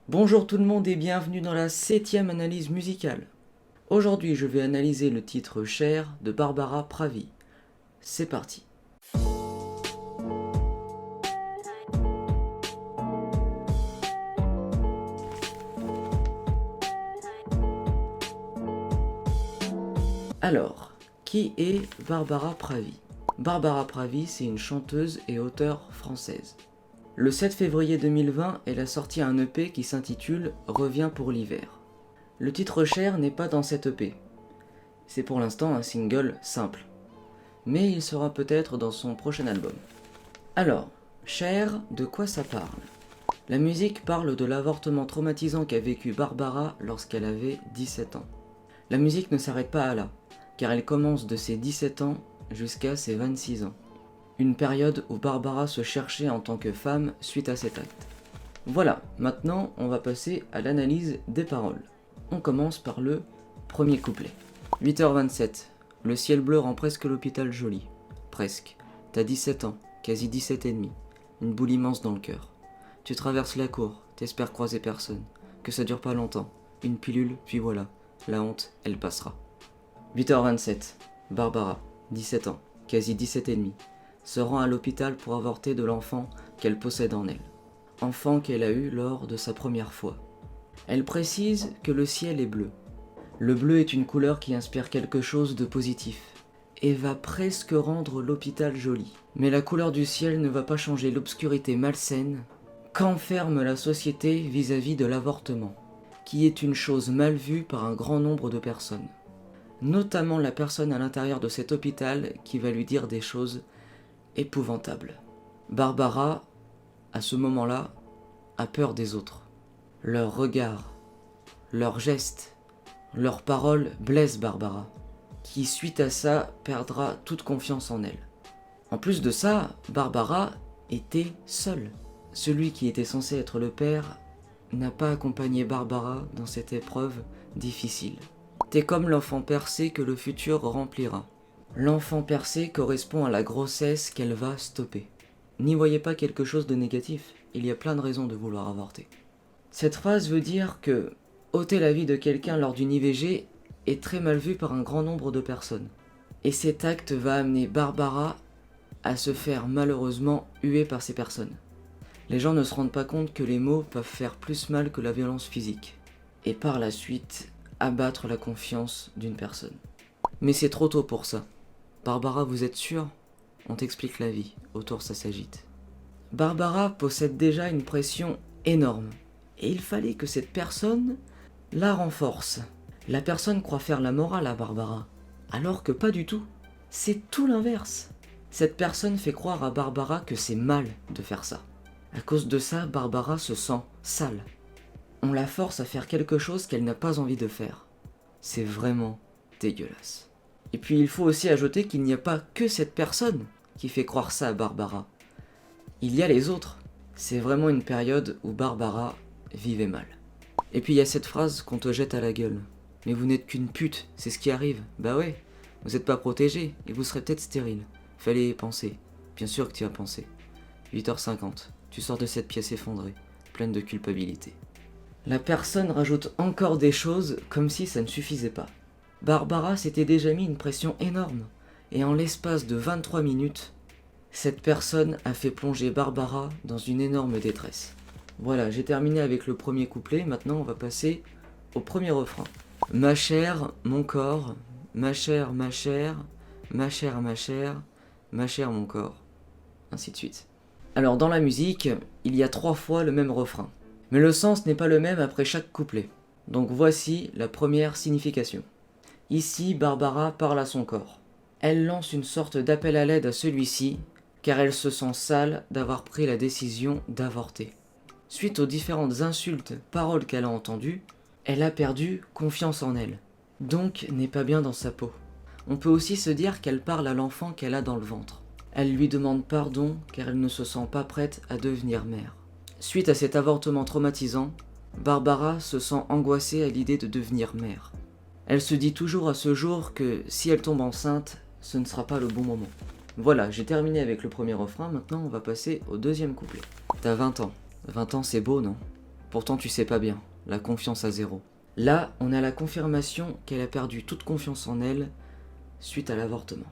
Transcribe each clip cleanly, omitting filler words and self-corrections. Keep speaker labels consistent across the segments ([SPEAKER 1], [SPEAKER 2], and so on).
[SPEAKER 1] Bonjour tout le monde et bienvenue dans la 7e analyse musicale. Aujourd'hui je vais analyser le titre Cher de Barbara Pravi. C'est parti. Alors, qui est Barbara Pravi? Barbara Pravi, c'est une chanteuse et auteure française. Le 7 février 2020, elle a sorti un EP qui s'intitule Reviens pour l'hiver. Le titre Cher n'est pas dans cet EP. C'est pour l'instant un single simple. Mais il sera peut-être dans son prochain album. Alors, Cher, de quoi ça parle? La musique parle de l'avortement traumatisant qu'a vécu Barbara lorsqu'elle avait 17 ans. La musique ne s'arrête pas à là, car elle commence de ses 17 ans jusqu'à ses 26 ans. Une période où Barbara se cherchait en tant que femme suite à cet acte. Voilà, maintenant on va passer à l'analyse des paroles. On commence par le premier couplet. 8h27, le ciel bleu rend presque l'hôpital joli. Presque. T'as 17 ans, quasi 17 et demi. Une boule immense dans le cœur. Tu traverses la cour, t'espères croiser personne. Que ça dure pas longtemps. Une pilule, puis voilà. La honte, elle passera. 8h27, Barbara, 17 ans, quasi 17 et demi, se rend à l'hôpital pour avorter de l'enfant qu'elle possède en elle. Enfant qu'elle a eu lors de sa première fois. Elle précise que le ciel est bleu. Le bleu est une couleur qui inspire quelque chose de positif et va presque rendre l'hôpital joli. Mais la couleur du ciel ne va pas changer l'obscurité malsaine qu'enferme la société vis-à-vis de l'avortement, qui est une chose mal vue par un grand nombre de personnes. Notamment la personne à l'intérieur de cet hôpital qui va lui dire des choses épouvantables. Barbara, à ce moment-là, a peur des autres. Leurs regards, leurs gestes, leurs paroles blessent Barbara, qui suite à ça perdra toute confiance en elle. En plus de ça, Barbara était seule. Celui qui était censé être le père n'a pas accompagné Barbara dans cette épreuve difficile. T'es comme l'enfant percé que le futur remplira. L'enfant percé correspond à la grossesse qu'elle va stopper. N'y voyez pas quelque chose de négatif, il y a plein de raisons de vouloir avorter. Cette phrase veut dire que ôter la vie de quelqu'un lors d'une IVG est très mal vu par un grand nombre de personnes. Et cet acte va amener Barbara à se faire malheureusement huer par ces personnes. Les gens ne se rendent pas compte que les mots peuvent faire plus mal que la violence physique. Et par la suite, abattre la confiance d'une personne. Mais c'est trop tôt pour ça. Barbara, vous êtes sûre? On t'explique la vie, autour ça s'agite. Barbara possède déjà une pression énorme. Et il fallait que cette personne la renforce. La personne croit faire la morale à Barbara. Alors que pas du tout. C'est tout l'inverse. Cette personne fait croire à Barbara que c'est mal de faire ça. À cause de ça, Barbara se sent sale. On la force à faire quelque chose qu'elle n'a pas envie de faire. C'est vraiment dégueulasse. Et puis il faut aussi ajouter qu'il n'y a pas que cette personne qui fait croire ça à Barbara. Il y a les autres. C'est vraiment une période où Barbara vivait mal. Et puis il y a cette phrase qu'on te jette à la gueule. Mais vous n'êtes qu'une pute, c'est ce qui arrive. Bah ouais, vous n'êtes pas protégé et vous serez peut-être stérile. Fallait y penser. Bien sûr que tu y as pensé. 8h50, tu sors de cette pièce effondrée, pleine de culpabilité. La personne rajoute encore des choses comme si ça ne suffisait pas. Barbara s'était déjà mis une pression énorme, et en l'espace de 23 minutes, cette personne a fait plonger Barbara dans une énorme détresse. Voilà, j'ai terminé avec le premier couplet, maintenant on va passer au premier refrain. Ma chère, mon corps, ma chère, ma chère, ma chère, ma chère, ma chère, mon corps, ainsi de suite. Alors dans la musique, il y a 3 fois le même refrain. Mais le sens n'est pas le même après chaque couplet. Donc voici la première signification. Ici, Barbara parle à son corps. Elle lance une sorte d'appel à l'aide à celui-ci, car elle se sent sale d'avoir pris la décision d'avorter. Suite aux différentes insultes, paroles qu'elle a entendues, elle a perdu confiance en elle, donc n'est pas bien dans sa peau. On peut aussi se dire qu'elle parle à l'enfant qu'elle a dans le ventre. Elle lui demande pardon car elle ne se sent pas prête à devenir mère. Suite à cet avortement traumatisant, Barbara se sent angoissée à l'idée de devenir mère. Elle se dit toujours à ce jour que si elle tombe enceinte, ce ne sera pas le bon moment. Voilà, j'ai terminé avec le premier refrain, maintenant on va passer au deuxième couplet. T'as 20 ans. 20 ans c'est beau, non? Pourtant tu sais pas bien, la confiance à zéro. Là, on a la confirmation qu'elle a perdu toute confiance en elle suite à l'avortement.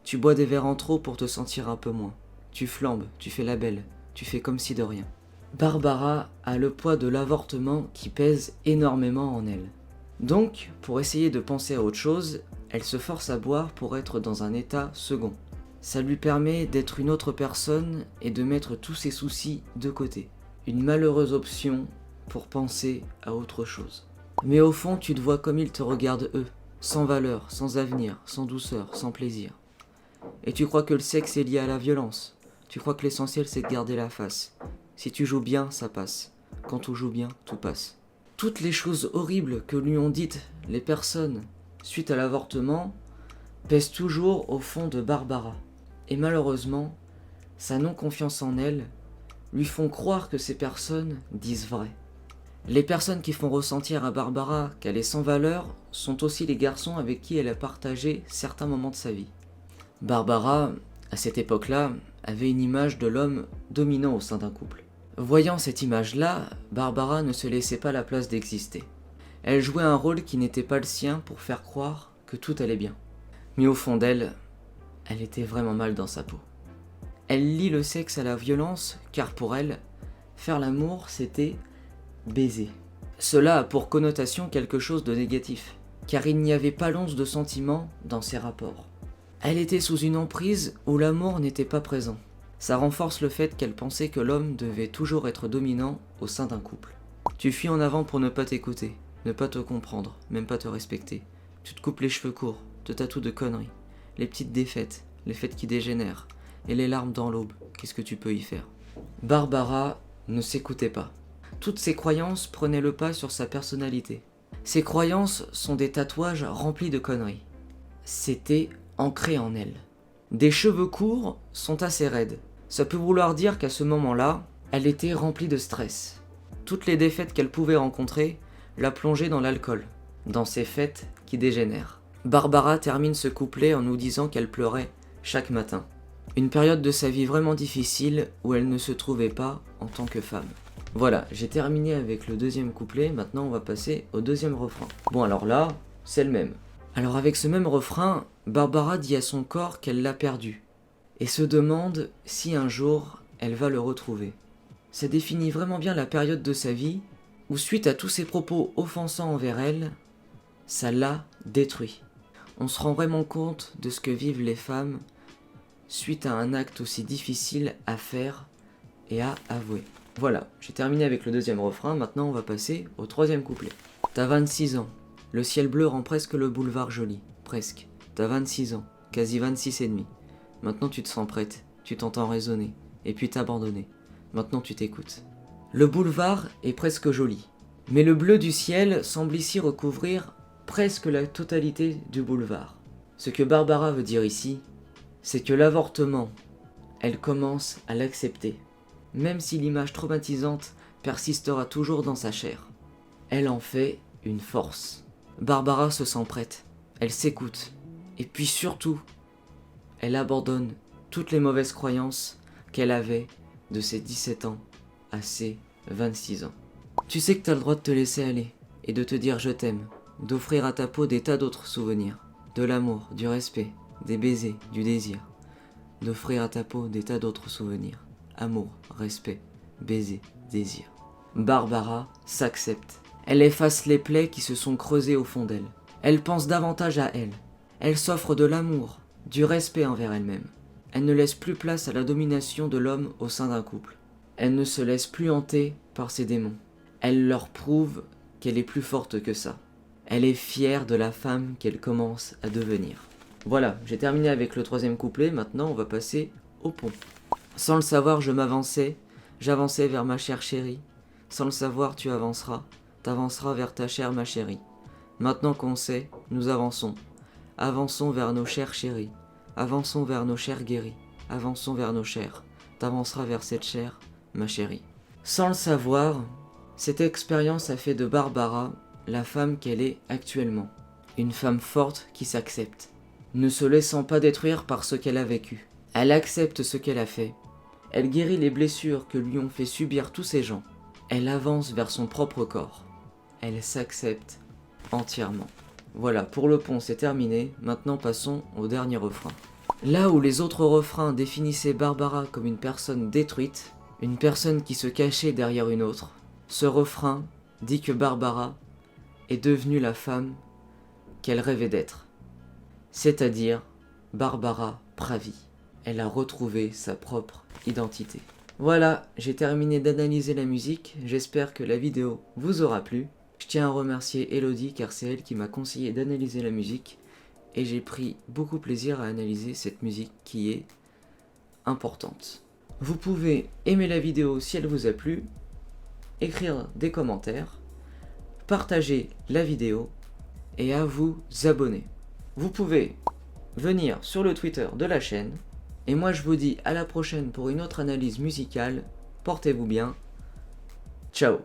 [SPEAKER 1] Tu bois des verres en trop pour te sentir un peu moins. Tu flambes, tu fais la belle, tu fais comme si de rien. Barbara a le poids de l'avortement qui pèse énormément en elle. Donc, pour essayer de penser à autre chose, elle se force à boire pour être dans un état second. Ça lui permet d'être une autre personne et de mettre tous ses soucis de côté. Une malheureuse option pour penser à autre chose. Mais au fond, tu te vois comme ils te regardent eux, sans valeur, sans avenir, sans douceur, sans plaisir. Et tu crois que le sexe est lié à la violence. Tu crois que l'essentiel c'est de garder la face. Si tu joues bien, ça passe. Quand tu joues bien, tout passe. Toutes les choses horribles que lui ont dites les personnes suite à l'avortement pèsent toujours au fond de Barbara. Et malheureusement, sa non-confiance en elle lui font croire que ces personnes disent vrai. Les personnes qui font ressentir à Barbara qu'elle est sans valeur sont aussi les garçons avec qui elle a partagé certains moments de sa vie. Barbara, à cette époque-là, avait une image de l'homme dominant au sein d'un couple. Voyant cette image-là, Barbara ne se laissait pas la place d'exister. Elle jouait un rôle qui n'était pas le sien pour faire croire que tout allait bien. Mais au fond d'elle, elle était vraiment mal dans sa peau. Elle lie le sexe à la violence, car pour elle, faire l'amour, c'était baiser. Cela a pour connotation quelque chose de négatif, car il n'y avait pas l'once de sentiment dans ses rapports. Elle était sous une emprise où l'amour n'était pas présent. Ça renforce le fait qu'elle pensait que l'homme devait toujours être dominant au sein d'un couple. Tu fuis en avant pour ne pas t'écouter, ne pas te comprendre, même pas te respecter. Tu te coupes les cheveux courts, te tatoues de conneries, les petites défaites, les fêtes qui dégénèrent, et les larmes dans l'aube, qu'est-ce que tu peux y faire? Barbara ne s'écoutait pas. Toutes ses croyances prenaient le pas sur sa personnalité. Ses croyances sont des tatouages remplis de conneries. C'était ancré en elle. Des cheveux courts sont assez raides. Ça peut vouloir dire qu'à ce moment-là, elle était remplie de stress. Toutes les défaites qu'elle pouvait rencontrer la plongeaient dans l'alcool, dans ces fêtes qui dégénèrent. Barbara termine ce couplet en nous disant qu'elle pleurait chaque matin. Une période de sa vie vraiment difficile où elle ne se trouvait pas en tant que femme. Voilà, j'ai terminé avec le deuxième couplet, maintenant on va passer au deuxième refrain. Bon alors là, c'est le même. Alors avec ce même refrain, Barbara dit à son corps qu'elle l'a perdu, et se demande si un jour elle va le retrouver. Ça définit vraiment bien la période de sa vie, où suite à tous ces propos offensants envers elle, ça l'a détruit. On se rend vraiment compte de ce que vivent les femmes suite à un acte aussi difficile à faire et à avouer. Voilà, j'ai terminé avec le deuxième refrain, maintenant on va passer au troisième couplet. T'as 26 ans, le ciel bleu rend presque le boulevard joli, presque. T'as 26 ans, quasi 26 et demi. Maintenant tu te sens prête, tu t'entends raisonner, et puis t'abandonner. Maintenant tu t'écoutes. Le boulevard est presque joli, mais le bleu du ciel semble ici recouvrir presque la totalité du boulevard. Ce que Barbara veut dire ici, c'est que l'avortement, elle commence à l'accepter, même si l'image traumatisante persistera toujours dans sa chair. Elle en fait une force. Barbara se sent prête, elle s'écoute, et puis surtout, elle abandonne toutes les mauvaises croyances qu'elle avait de ses 17 ans à ses 26 ans. Tu sais que tu as le droit de te laisser aller, et de te dire je t'aime, d'offrir à ta peau des tas d'autres souvenirs, de l'amour, du respect, des baisers, du désir, d'offrir à ta peau des tas d'autres souvenirs, amour, respect, baiser, désir. Barbara s'accepte. Elle efface les plaies qui se sont creusées au fond d'elle. Elle pense davantage à elle. Elle s'offre de l'amour, du respect envers elle-même. Elle ne laisse plus place à la domination de l'homme au sein d'un couple. Elle ne se laisse plus hanter par ses démons. Elle leur prouve qu'elle est plus forte que ça. Elle est fière de la femme qu'elle commence à devenir. Voilà, j'ai terminé avec le troisième couplet, maintenant on va passer au pont. Sans le savoir, je m'avançais, j'avançais vers ma chère chérie. Sans le savoir, tu avanceras, t'avanceras vers ta chère ma chérie. Maintenant qu'on sait, nous avançons. Avançons vers nos chères chéries. Avançons vers nos chères guéries. Avançons vers nos chères. T'avanceras vers cette chère, ma chérie. Sans le savoir, cette expérience a fait de Barbara la femme qu'elle est actuellement. Une femme forte qui s'accepte, ne se laissant pas détruire par ce qu'elle a vécu. Elle accepte ce qu'elle a fait. Elle guérit les blessures que lui ont fait subir tous ces gens. Elle avance vers son propre corps. Elle s'accepte entièrement. Voilà, pour le pont c'est terminé, maintenant passons au dernier refrain. Là où les autres refrains définissaient Barbara comme une personne détruite, une personne qui se cachait derrière une autre, ce refrain dit que Barbara est devenue la femme qu'elle rêvait d'être. C'est-à-dire Barbara Pravi. Elle a retrouvé sa propre identité. Voilà, j'ai terminé d'analyser la musique, j'espère que la vidéo vous aura plu. Je tiens à remercier Elodie car c'est elle qui m'a conseillé d'analyser la musique et j'ai pris beaucoup plaisir à analyser cette musique qui est importante. Vous pouvez aimer la vidéo si elle vous a plu, écrire des commentaires, partager la vidéo et à vous abonner. Vous pouvez venir sur le Twitter de la chaîne et moi je vous dis à la prochaine pour une autre analyse musicale. Portez-vous bien. Ciao.